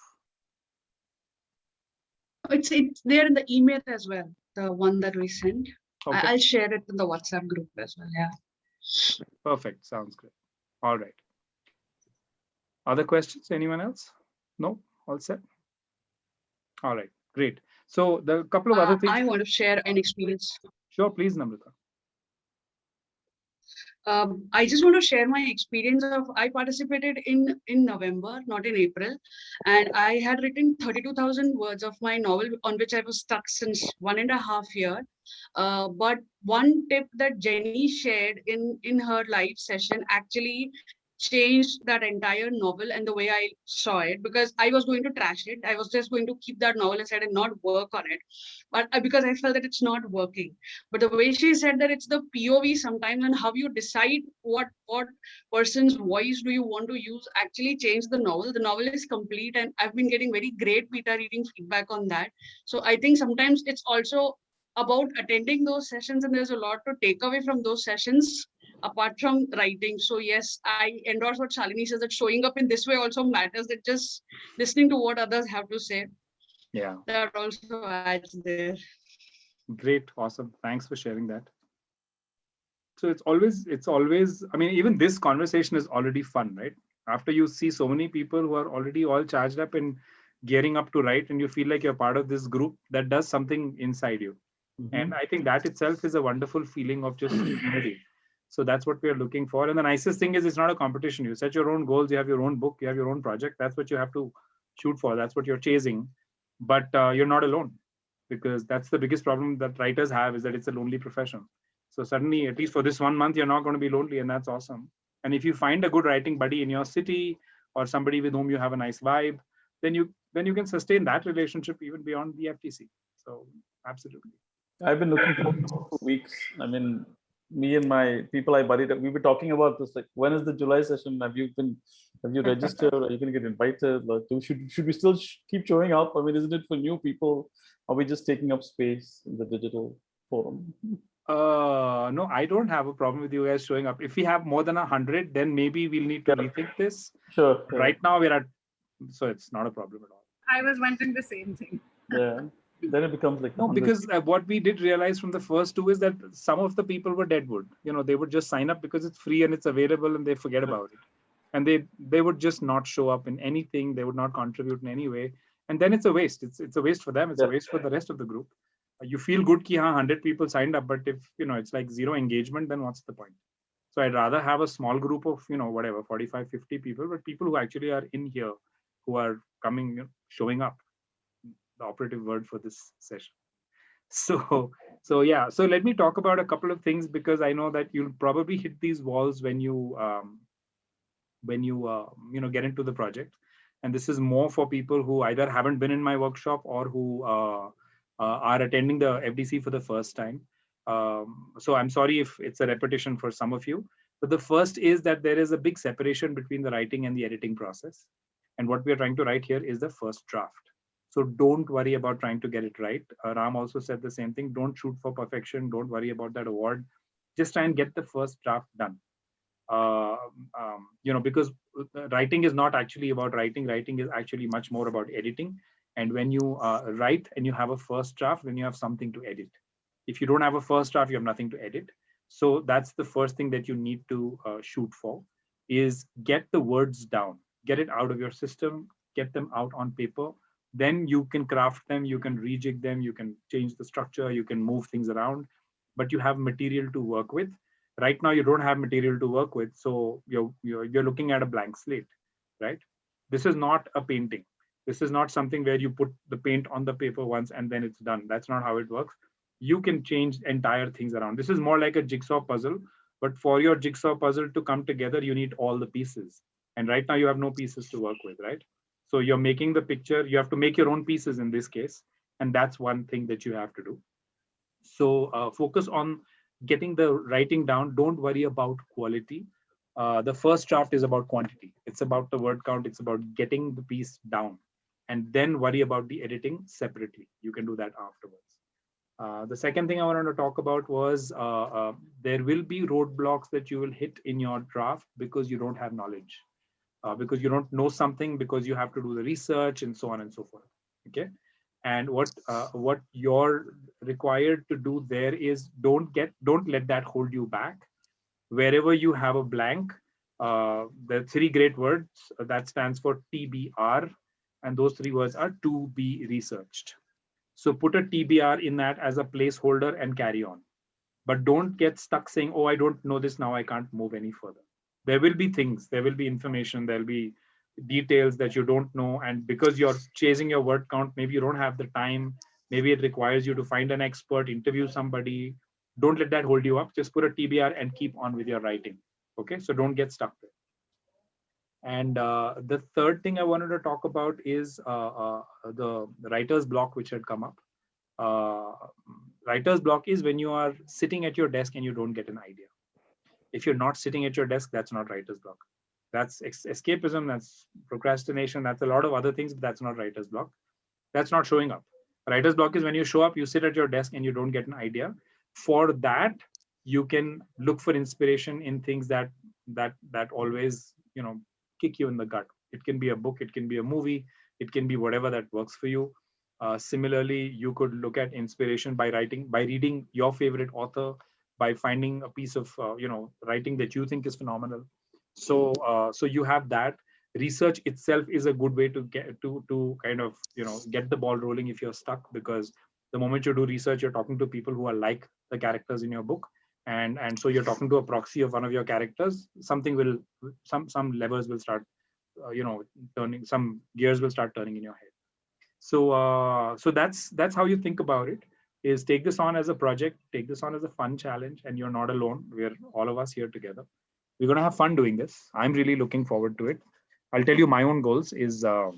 It's there in the email as well, the one that we sent. Okay. I'll share it in the WhatsApp group as well. Yeah. Perfect. Sounds good. All right. Other questions? Anyone else? No? All set? All right. Great. So the couple of other things. I want to share an experience. Sure, please, Namrata. I just want to share my experience of I participated in November, not in April, and I had written 32,000 words of my novel on which I was stuck since 1.5 years. But one tip that Jenny shared in her live session actually changed that entire novel and the way I saw it, because I was going to trash it. I was just going to keep that novel aside and not work on it, but because I felt that it's not working. But the way she said that it's the POV sometimes and how you decide what person's voice do you want to use actually changed the novel. The novel is complete and I've been getting very great beta reading feedback on that. So I think sometimes it's also about attending those sessions, and there's a lot to take away from those sessions apart from writing. So yes, I endorse what Shalini says, that showing up in this way also matters, that just listening to what others have to say. Yeah. That also adds there. Great. Awesome. Thanks for sharing that. So it's always, I mean, even this conversation is already fun, right? After you see so many people who are already all charged up and gearing up to write, and you feel like you're part of this group, that does something inside you. Mm-hmm. And I think that itself is a wonderful feeling of just unity. So that's what we are looking for. And the nicest thing is it's not a competition. You set your own goals, you have your own book, you have your own project. That's what you have to shoot for. That's what you're chasing. But you're not alone, because that's the biggest problem that writers have, is that it's a lonely profession. So suddenly, at least for this 1 month, you're not going to be lonely, and that's awesome. And if you find a good writing buddy in your city or somebody with whom you have a nice vibe, then you can sustain that relationship even beyond the FTC. So absolutely. I've been looking for weeks. I mean, me and my people I buddied, we were talking about this, like, when is the July session? Have you registered? Are you going to get invited? Like, should we still keep showing up? I mean, isn't it for new people? Are we just taking up space in the digital forum? No, I don't have a problem with you guys showing up. If we have more than 100, then maybe we'll need to rethink this. Sure. Right now we're at, so it's not a problem at all. I was wondering the same thing. Yeah. Then it becomes like, no, because what we did realize from the first 2 is that some of the people were deadwood. They would just sign up because it's free and it's available, and they forget about it. And they would just not show up in anything. They would not contribute in any way. And then it's a waste. It's a waste for them. It's a waste for the rest of the group. You feel good ki 100 people signed up, but if it's like 0 engagement, then what's the point? So I'd rather have a small group of whatever 45, 50 people, but people who actually are in here, who are coming, showing up. The operative word for this session. So yeah. So let me talk about a couple of things, because I know that you'll probably hit these walls when you get into the project. And this is more for people who either haven't been in my workshop or who are attending the FDC for the first time. So I'm sorry if it's a repetition for some of you, but the first is that there is a big separation between the writing and the editing process. And what we are trying to write here is the first draft. So don't worry about trying to get it right. Ram also said the same thing. Don't shoot for perfection. Don't worry about that award. Just try and get the first draft done. Because writing is not actually about writing. Writing is actually much more about editing. And when you write and you have a first draft, then you have something to edit. If you don't have a first draft, you have nothing to edit. So that's the first thing that you need to shoot for, is get the words down, get it out of your system, get them out on paper. Then you can craft them, you can rejig them, you can change the structure, you can move things around, but you have material to work with. Right now, you don't have material to work with, so you're looking at a blank slate, right? This is not a painting. This is not something where you put the paint on the paper once and then it's done. That's not how it works. You can change entire things around. This is more like a jigsaw puzzle, but for your jigsaw puzzle to come together, you need all the pieces. And right now you have no pieces to work with, right? So you're making the picture, you have to make your own pieces in this case. And that's one thing that you have to do. So focus on getting the writing down. Don't worry about quality. The first draft is about quantity. It's about the word count. It's about getting the piece down, and then worry about the editing separately. You can do that afterwards. The second thing I wanted to talk about was there will be roadblocks that you will hit in your draft because you don't have knowledge, because you don't know something, because you have to do the research and so on and so forth. Okay. And what you're required to do there is don't let that hold you back. Wherever you have a blank, the three great words that stands for TBR, and those three words are to be researched. So put a TBR in that as a placeholder and carry on. But don't get stuck saying, oh, I don't know this now, I can't move any further. There will be things, there will be information, there'll be details that you don't know, and because you're chasing your word count, maybe you don't have the time, maybe it requires you to find an expert, interview somebody. Don't let that hold you up. Just put a TBR and keep on with your writing. Okay, so don't get stuck there. And the third thing I wanted to talk about is the writer's block, which had come up. Writer's block is when you are sitting at your desk and you don't get an idea. If you're not sitting at your desk, that's not writer's block. That's escapism, that's procrastination, that's a lot of other things, but that's not writer's block. That's not showing up. Writer's block is when you show up, you sit at your desk and you don't get an idea. For that, you can look for inspiration in things that always, kick you in the gut. It can be a book, it can be a movie, it can be whatever that works for you. Similarly, you could look at inspiration by reading your favorite author, by finding a piece of writing that you think is phenomenal. So you have that. Research itself is a good way to get to kind of get the ball rolling if you're stuck, because the moment you do research, you're talking to people who are like the characters in your book, and so you're talking to a proxy of one of your characters. Something will some levers will start turning, some gears will start turning in your head. So that's how you think about it, is take this on as a project, take this on as a fun challenge, and you're not alone. We're all of us here together. We're going to have fun doing this. I'm really looking forward to it. I'll tell you my own goals is I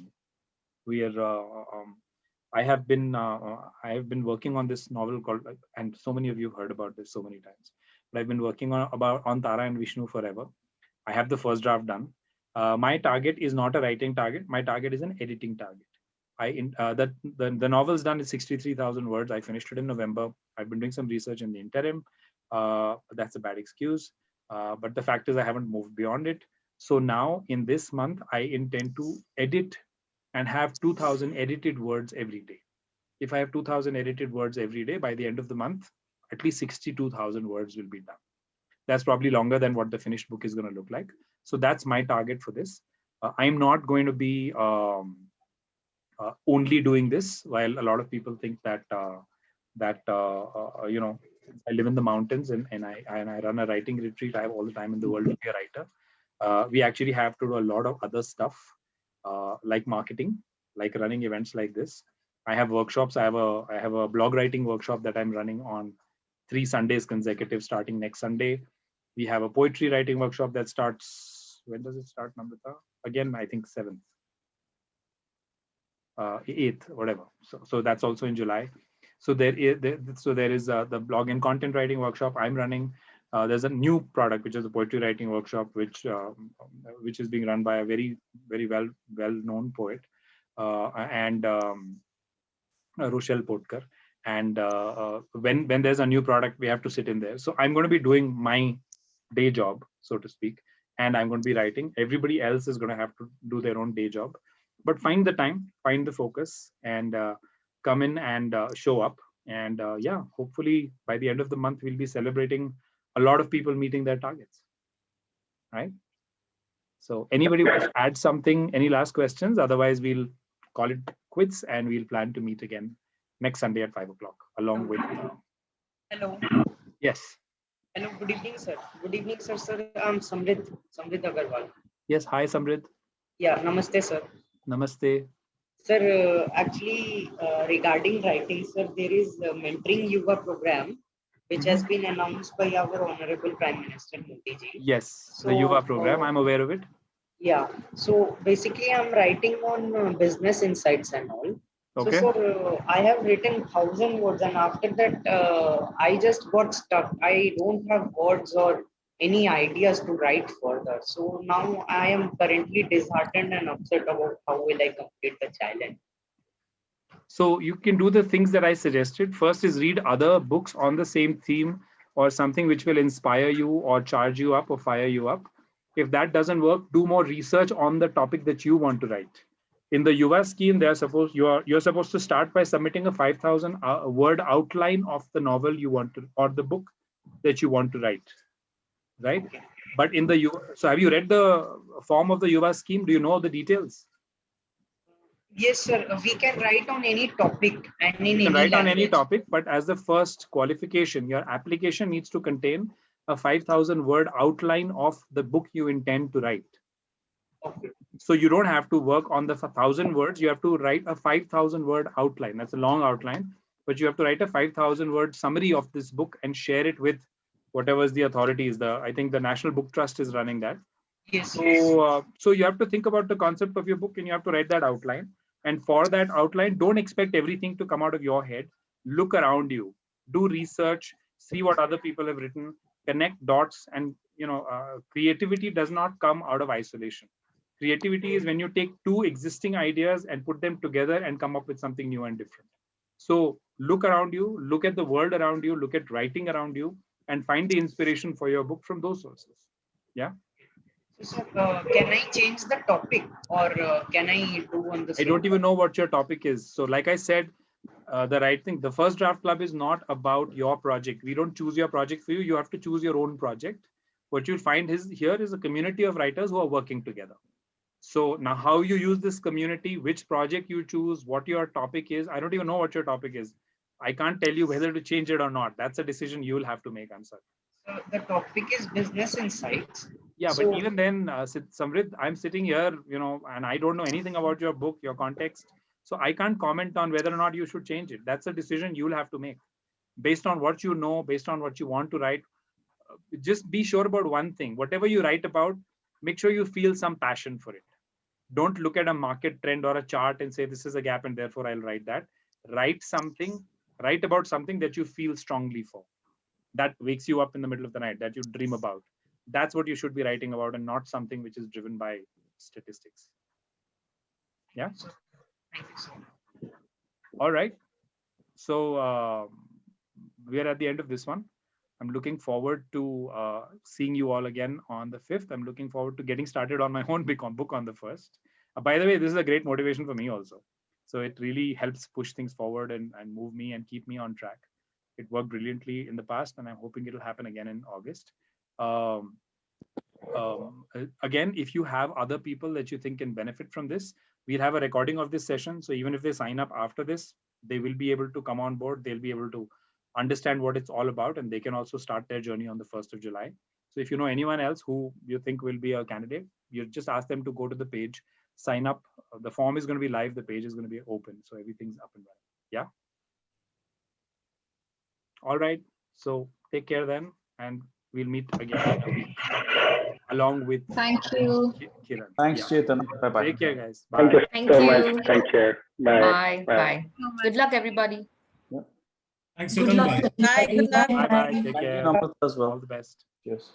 have been working on this novel called, and so many of you have heard about this so many times, but I've been working on Tara and Vishnu forever. I have the first draft done. My target is not a writing target. My target is an editing target. The novel's done is 63,000 words. I finished it in November. I've been doing some research in the interim. That's a bad excuse. But the fact is I haven't moved beyond it. So now in this month, I intend to edit and have 2,000 edited words every day. If I have 2,000 edited words every day, by the end of the month, at least 62,000 words will be done. That's probably longer than what the finished book is going to look like. So that's my target for this. I'm not going to be only doing this, while a lot of people think that I live in the mountains and I run a writing retreat. I have all the time in the world to be a writer. We actually have to do a lot of other stuff, like marketing, like running events like this. I have workshops. I have a blog writing workshop that I'm running on 3 Sundays consecutive, starting next Sunday. We have a poetry writing workshop that starts, when does it start, Namrata? Again, I think 7th. 8th, whatever. So that's also in July. So there is the blog and content writing workshop I'm running. There's a new product, which is a poetry writing workshop, which is being run by a very, very well-known poet, and Rochelle Potkar. And when there's a new product, we have to sit in there. So I'm going to be doing my day job, so to speak, and I'm going to be writing. Everybody else is going to have to do their own day job. But find the time, find the focus, and come in and show up. And hopefully by the end of the month, we'll be celebrating a lot of people meeting their targets, right? So anybody wants to add something, any last questions? Otherwise, we'll call it quits and we'll plan to meet again next Sunday at 5 o'clock along with. Hello. Yes. Hello. Good evening, sir. Good evening, sir. Sir, I'm Samrit Agarwal. Yes. Hi, Samrit. Yeah. Namaste, sir. Namaste. Sir, actually, regarding writing, sir, there is a mentoring Yuva program, which has been announced by our Honorable Prime Minister Modi ji. Yes, the Yuva program. I'm aware of it. Yeah. So basically, I'm writing on business insights and all. Okay. So, sir, I have written 1,000 words, and after that, I just got stuck. I don't have words or any ideas to write further. So now I am currently disheartened and upset about how will I complete the challenge. So you can do the things that I suggested. First is read other books on the same theme or something which will inspire you or charge you up or fire you up. If that doesn't work, do more research on the topic that you want to write. In the Yuva scheme, you're supposed to start by submitting a 5,000 word outline of the novel you want to, or the book that you want to write, right? But in the Yuva, so have you read the form of the Yuva scheme? Do you know the details? Yes, sir. We can write on any topic and in You can any write on any language. topic, but as the first qualification, your application needs to contain a 5,000 word outline of the book you intend to write. Okay. So you don't have to work on the 1,000 words. You have to write a 5,000 word outline. That's a long outline, but you have to write a 5,000 word summary of this book and share it with whatever is the authorities. I think the National Book Trust is running that. Yes. So you have to think about the concept of your book and you have to write that outline. And for that outline, don't expect everything to come out of your head. Look around you, do research, see what other people have written, connect dots, and creativity does not come out of isolation. Creativity is when you take two existing ideas and put them together and come up with something new and different. So look around you, look at the world around you, look at writing around you, and find the inspiration for your book from those sources. Yeah. So, can I change the topic or can I do on the same? I don't even know what your topic is. So like I said, the First Draft Club is not about your project. We don't choose your project for you. You have to choose your own project. What you'll find here is a community of writers who are working together. So now how you use this community, which project you choose, what your topic is, I don't even know what your topic is. I can't tell you whether to change it or not. That's a decision you'll have to make. I'm sorry. The topic is business insights. Yeah, So, but even then, Samrit, I'm sitting here, and I don't know anything about your book, your context. So I can't comment on whether or not you should change it. That's a decision you'll have to make based on what you know, based on what you want to write. Just be sure about one thing. Whatever you write about, make sure you feel some passion for it. Don't look at a market trend or a chart and say, this is a gap and therefore I'll write that. Write about something that you feel strongly for, that wakes you up in the middle of the night, that you dream about. That's what you should be writing about and not something which is driven by statistics. Yeah. thank you so much. All right. So we are at the end of this one. I'm looking forward to seeing you all again on the 5th. I'm looking forward to getting started on my own book on the 1st. By the way, this is a great motivation for me also. So it really helps push things forward and move me and keep me on track. It worked brilliantly in the past, and I'm hoping it'll happen again in August. Again, if you have other people that you think can benefit from this, we'll have a recording of this session. So even if they sign up after this, they will be able to come on board. They'll be able to understand what it's all about, and they can also start their journey on the 1st of July. So if you know anyone else who you think will be a candidate, you just ask them to go to the page, sign up. The form is going to be live. The page is going to be open. So everything's up and running. Yeah. All right. So take care then, and we'll meet again in a week along with Thank you. Kiran. Thanks, Chetan. Bye-bye. Take care, guys. Bye. Thank you so much. Thank you. Bye. Bye. Good luck, everybody. Thanks, Good Chetan. luck. Bye. Bye. Good luck. Bye. Take Thank you, care. Namrata, as well. All the best. Yes.